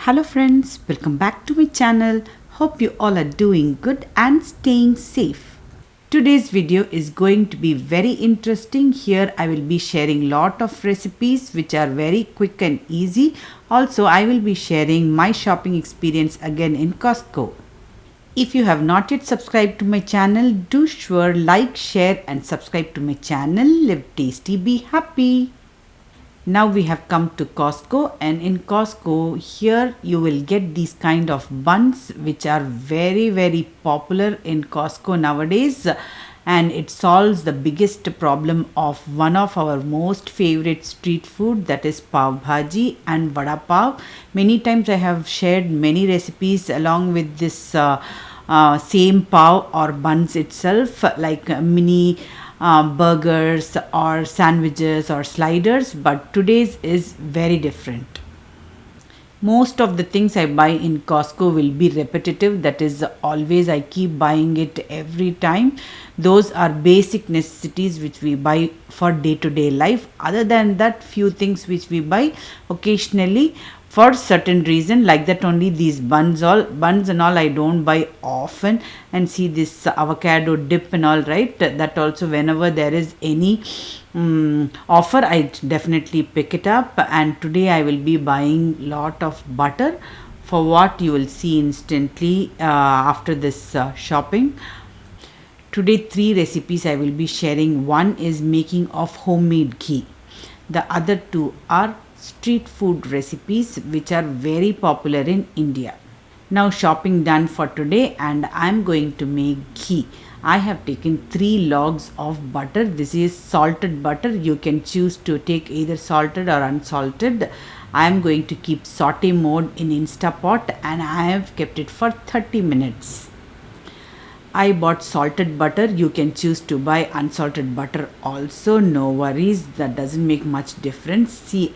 Hello friends, welcome back to my channel. Hope you all are doing good and staying safe. Today's video is going to be very interesting. Here I will be sharing lot of recipes which are very quick and easy. Also I will be sharing my shopping experience again in Costco. If you have not yet subscribed to my channel, do sure like, share and subscribe to my channel. Live tasty, be happy. Now we have come to Costco, and in Costco here you will get these kind of buns which are very popular in Costco nowadays, and it solves the biggest problem of one of our most favorite street food, that is pav bhaji and vada pav. Many times I have shared many recipes along with this same pav or buns itself, like mini burgers or sandwiches or sliders, but today's is very different. Most of the things I buy in Costco will be repetitive, that is always I keep buying it every time. Those are basic necessities which we buy for day to day life. Other than that, few things which we buy occasionally for certain reason, like that only. These buns and all I don't buy often. And see this avocado dip and all, right, that also whenever there is any offer I definitely pick it up. And today I will be buying lot of butter, for what you will see instantly after this shopping. Today 3 recipes I will be sharing. One is making of homemade ghee. The other 2 are street food recipes which are very popular in India. Now shopping done for today, and I am going to make ghee. I have taken 3 logs of butter. This is salted butter. You can choose to take either salted or unsalted. I am going to keep saute mode in Instapot, and I have kept it for 30 minutes. I bought salted butter. You can choose to buy unsalted butter also, no worries, that doesn't make much difference. See,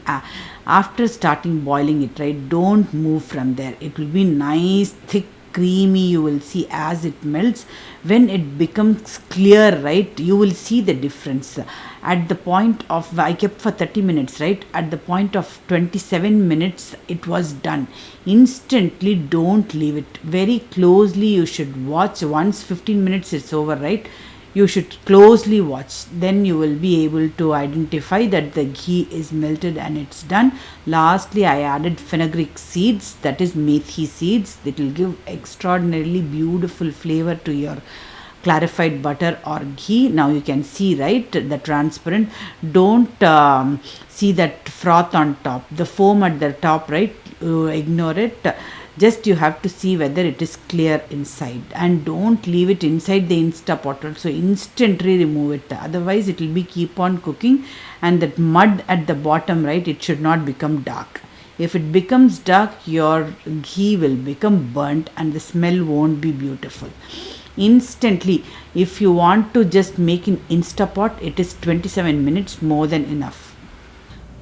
after starting boiling it, right, don't move from there. It will be nice, thick, creamy. You will see as it melts. When it becomes clear, right, you will see the difference. At the point of, I kept for 30 minutes, right, at the point of 27 minutes it was done. Instantly, don't leave it. Very closely you should watch. Once 15 minutes it's over, right, you should closely watch. Then you will be able to identify that the ghee is melted and it's done. Lastly, I added fenugreek seeds, that is methi seeds. It will give extraordinarily beautiful flavor to your clarified butter or ghee. Now you can see, right, the transparent. Don't see that froth on top, the foam at the top, right, ignore it. Just you have to see whether it is clear inside, and don't leave it inside the Instapot. So instantly remove it, otherwise it will be keep on cooking, and that mud at the bottom, right, it should not become dark. If it becomes dark, your ghee will become burnt and the smell won't be beautiful. Instantly, if you want to just make in Instapot, it is 27 minutes more than enough.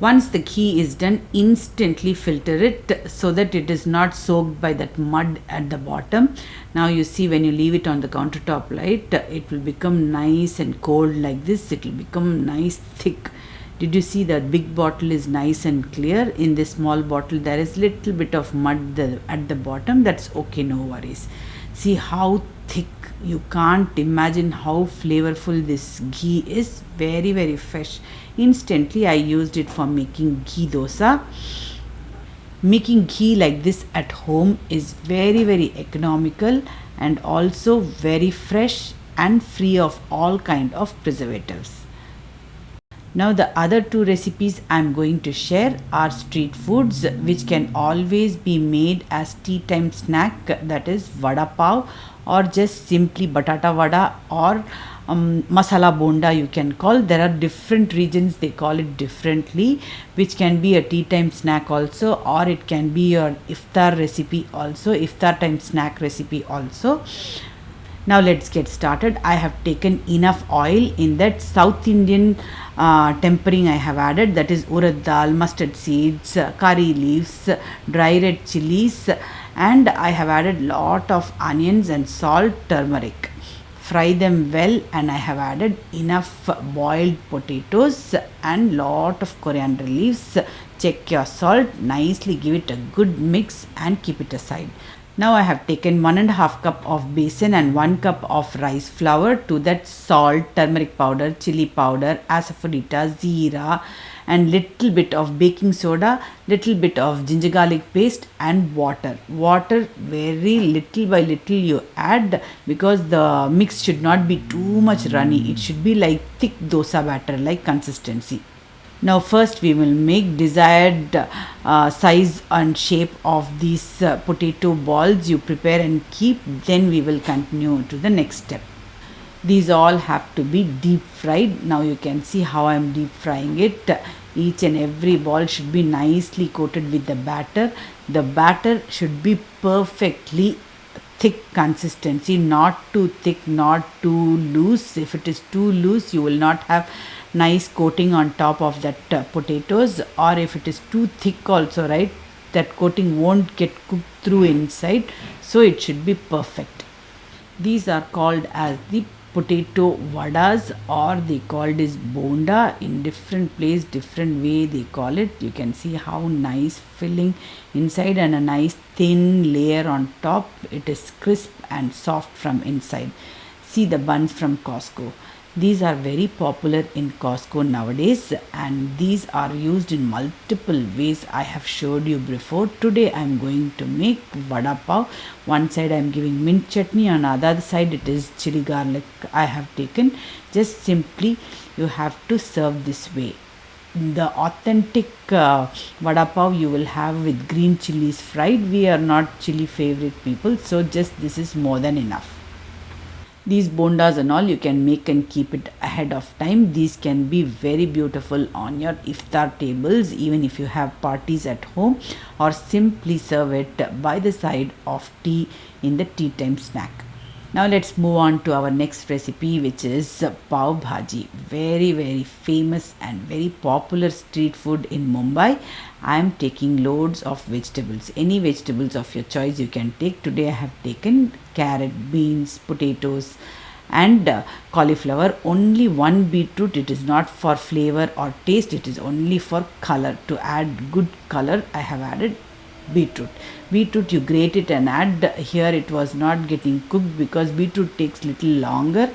Once the ghee is done, instantly filter it so that it is not soaked by that mud at the bottom. Now you see, when you leave it on the countertop, right, it will become nice and cold like this. It will become nice thick. Did you see that big bottle is nice and clear? In this small bottle there is little bit of mud at the bottom. That's okay, no worries. See how thick. You can't imagine how flavorful this ghee is. Very fresh. Instantly I used it for making ghee dosa. Making ghee like this at home is very economical, and also very fresh and free of all kind of preservatives. Now the other 2 recipes I am going to share are street foods which can always be made as tea time snack, that is vada pav, or just simply batata vada, or masala bonda you can call. There are different regions, they call it differently, which can be a tea time snack also, or it can be your iftar recipe also, iftar time snack recipe also. Now let's get started. I have taken enough oil. In that, South Indian tempering I have added, that is urad dal, mustard seeds, curry leaves, dry red chilies, and I have added lot of onions and salt, turmeric. Fry them well, and I have added enough boiled potatoes and lot of coriander leaves. Check your salt, nicely give it a good mix and keep it aside. Now I have taken 1.5 cup of besan and 1 cup of rice flour. To that salt, turmeric powder, chili powder, asafoetida, zeera, and little bit of baking soda, little bit of ginger garlic paste and water. Water very little by little you add, because the mix should not be too much runny. It should be like thick dosa batter like consistency. Now first we will make desired size and shape of these potato balls. You prepare and keep, then we will continue to the next step. These all have to be deep fried. Now you can see how I am deep frying it. Each and every ball should be nicely coated with the batter. The batter should be perfectly thick consistency, not too thick, not too loose. If it is too loose, you will not have nice coating on top of that potatoes, or if it is too thick also, right, that coating won't get cooked through inside. So it should be perfect. These are called as the potato vadas, or they called as bonda. In different place, different way they call it. You can see how nice filling inside and a nice thin layer on top. It is crisp and soft from inside. See the buns from Costco. These are very popular in Costco nowadays, and these are used in multiple ways. I have showed you before. Today I am going to make vada pav. One side I am giving mint chutney, on the other side it is chili garlic I have taken. Just simply you have to serve this way. The authentic vada pav you will have with green chilies fried. We are not chili favorite people, so just this is more than enough. These bondas and all you can make and keep it ahead of time. These can be very beautiful on your iftar tables, even if you have parties at home, or simply serve it by the side of tea in the tea time snack. Now let's move on to our next recipe, which is pav bhaji. Very famous and very popular street food in Mumbai. I am taking loads of vegetables. Any vegetables of your choice you can take. Today I have taken carrot, beans, potatoes and cauliflower. Only one beetroot. It is not for flavor or taste. It is only for color. To add good color, I have added beetroot. Beetroot you grate it and add. Here it was not getting cooked because beetroot takes little longer.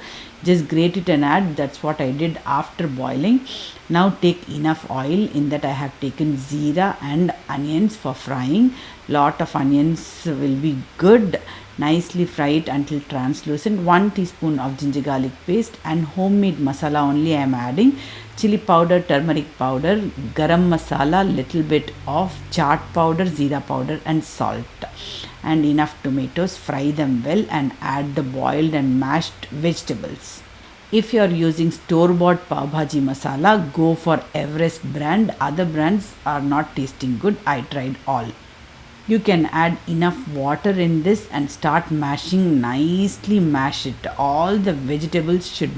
Just grate it and add. That's what I did after boiling. Now take enough oil. In that I have taken zeera and onions for frying. Lot of onions will be good. Nicely fry it until translucent. 1 teaspoon of ginger garlic paste and homemade masala only I am adding. Chili powder, turmeric powder, garam masala, little bit of chaat powder, zeera powder and salt, and enough tomatoes. Fry them well and add the boiled and mashed vegetables. If you are using store-bought pav bhaji masala, go for Everest brand. Other brands are not tasting good. I tried all. You can add enough water in this and start mashing. Nicely mash it. All the vegetables should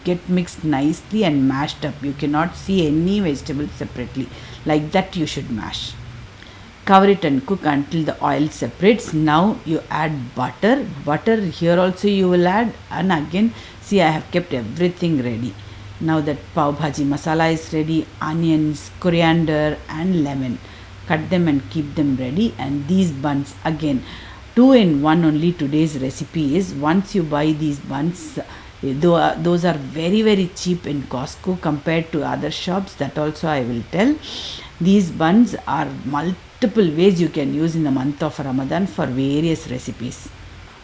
get mixed nicely and mashed up. You cannot see any vegetables separately. Like that you should mash. Cover it and cook until the oil separates. Now you add butter. Butter here also you will add, and again see I have kept everything ready. Now that pav bhaji masala is ready, onions, coriander and lemon. Cut them and keep them ready. And these buns, again 2 in 1 only today's recipe is. Once you buy these buns, those are very cheap in Costco compared to other shops. That also I will tell. These buns are multiple ways you can use in the month of Ramadan for various recipes.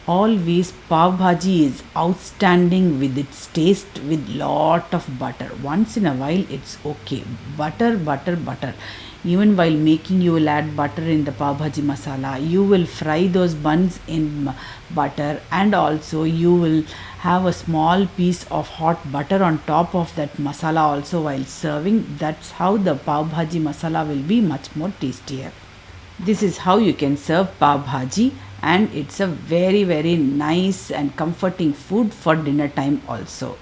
Always pav bhaji is outstanding with its taste with lot of butter. Once in a while it's okay. Butter. Even while making, you will add butter in the pav bhaji masala. You will fry those buns in butter, and also you will have a small piece of hot butter on top of that masala also while serving. That's how the pav bhaji masala will be much more tastier. This is how you can serve pav bhaji, and it's a very nice and comforting food for dinner time also.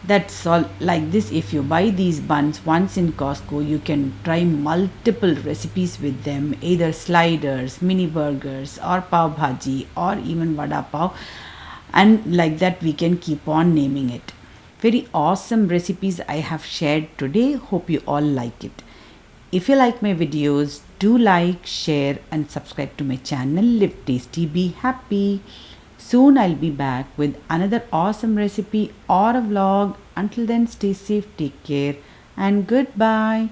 That's all. Like this, if you buy these buns once in Costco, you can try multiple recipes with them, either sliders, mini burgers or pav bhaji or even vada pav. and like that we can keep on naming it. Very awesome recipes I have shared today. Hope you all like it. If you like my videos, do like, share and subscribe to my channel Live Tasty Be Happy. Soon I'll be back with another awesome recipe or a vlog. Until then, stay safe, take care and goodbye.